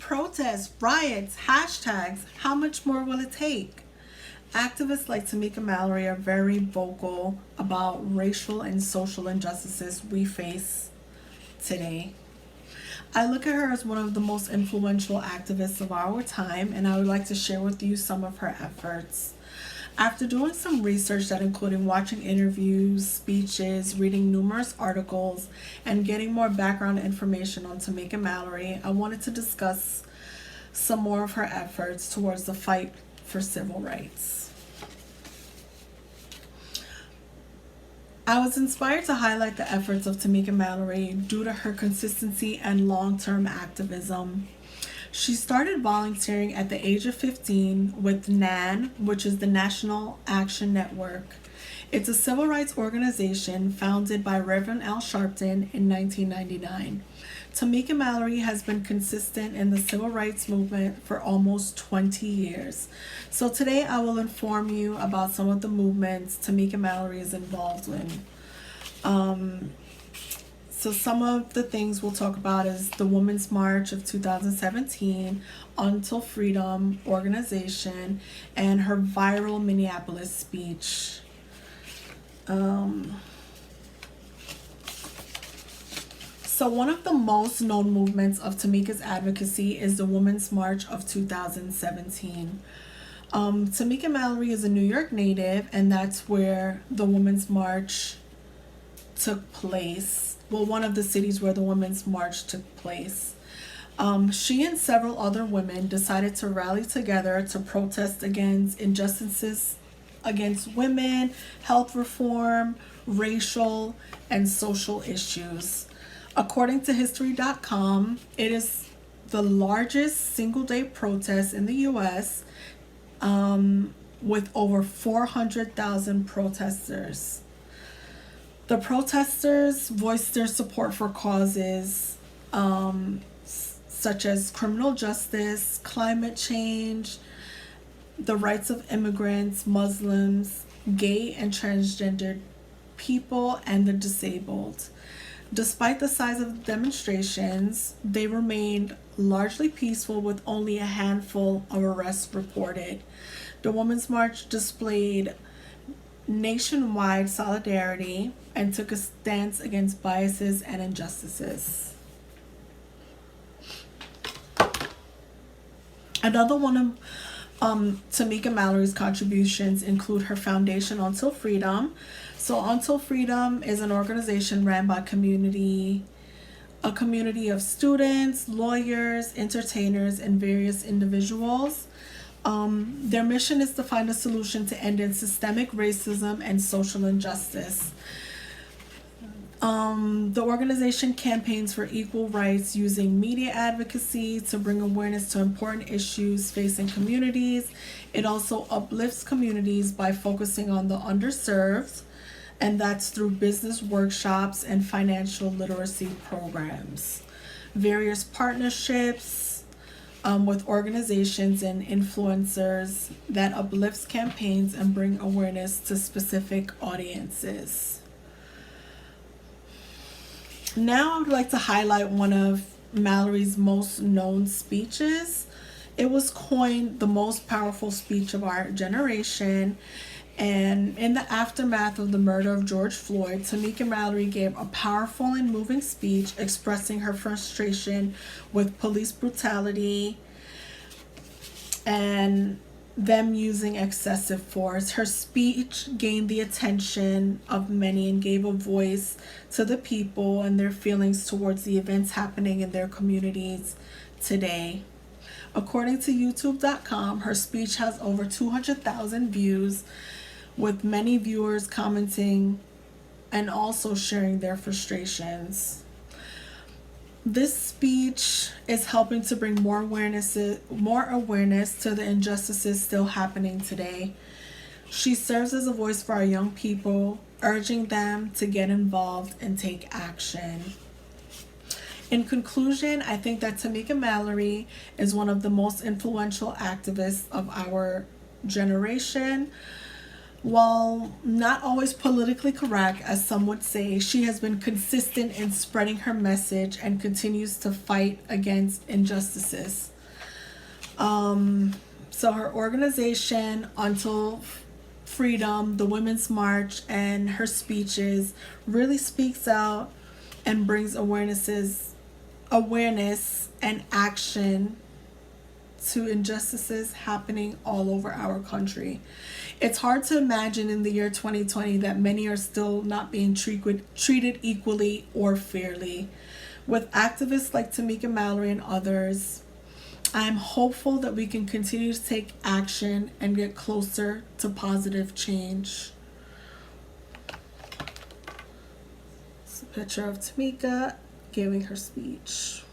protests, riots, hashtags. How much more will it take? Activists like Tamika Mallory are very vocal about racial and social injustices we face today. I look at her as one of the most influential activists of our time, and I would like to share with you some of her efforts. After doing some research that included watching interviews, speeches, reading numerous articles, and getting more background information on Tamika Mallory, I wanted to discuss some more of her efforts towards the fight for civil rights. I was inspired to highlight the efforts of Tamika Mallory due to her consistency and long-term activism. She started volunteering at the age of 15 with NAN, which is the National Action Network. It's a civil rights organization founded by Reverend Al Sharpton in 1999. Tamika Mallory has been consistent in the civil rights movement for almost 20 years. So today I will inform you about some of the movements Tamika Mallory is involved in. So some of the things we'll talk about is the Women's March of 2017, Until Freedom organization, and her viral Minneapolis speech. So one of the most known movements of Tamika's advocacy is the Women's March of 2017. Tamika Mallory is a New York native, and that's where the Women's March took place. Well, one of the cities where the Women's March took place. She and several other women decided to rally together to protest against injustices against women, health reform, racial, and social issues. According to History.com, it is the largest single-day protest in the U.S. With over 400,000 protesters. The protesters voiced their support for causes such as criminal justice, climate change, the rights of immigrants, Muslims, gay and transgendered people, and the disabled. Despite the size of the demonstrations, they remained largely peaceful with only a handful of arrests reported. The Women's March displayed nationwide solidarity and took a stance against biases and injustices. Another one of Tamika Mallory's contributions include her foundation Until Freedom. So Until Freedom is an organization ran by a community of students, lawyers, entertainers, and various individuals. Their mission is to find a solution to ending systemic racism and social injustice. The organization campaigns for equal rights using media advocacy to bring awareness to important issues facing communities. It also uplifts communities by focusing on the underserved, and that's through business workshops and financial literacy programs. Various partnerships with organizations and influencers that uplifts campaigns and bring awareness to specific audiences. Now I would like to highlight one of Mallory's most known speeches. It was coined the most powerful speech of our generation. And in the aftermath of the murder of George Floyd, Tamika Mallory gave a powerful and moving speech expressing her frustration with police brutality and them using excessive force. Her speech gained the attention of many and gave a voice to the people and their feelings towards the events happening in their communities today. According to YouTube.com, her speech has over 200,000 views, with many viewers commenting and also sharing their frustrations. This speech is helping to bring more awareness to the injustices still happening today. She serves as a voice for our young people, urging them to get involved and take action. In conclusion, I think that Tamika Mallory is one of the most influential activists of our generation. While not always politically correct, as some would say, she has been consistent in spreading her message and continues to fight against injustices. So her organization, Until Freedom, the Women's March, and her speeches really speaks out and brings awareness and action to injustices happening all over our country. It's hard to imagine in the year 2020 that many are still not being treated equally or fairly. With activists like Tamika Mallory and others, I'm hopeful that we can continue to take action and get closer to positive change. It's a picture of Tamika giving her speech.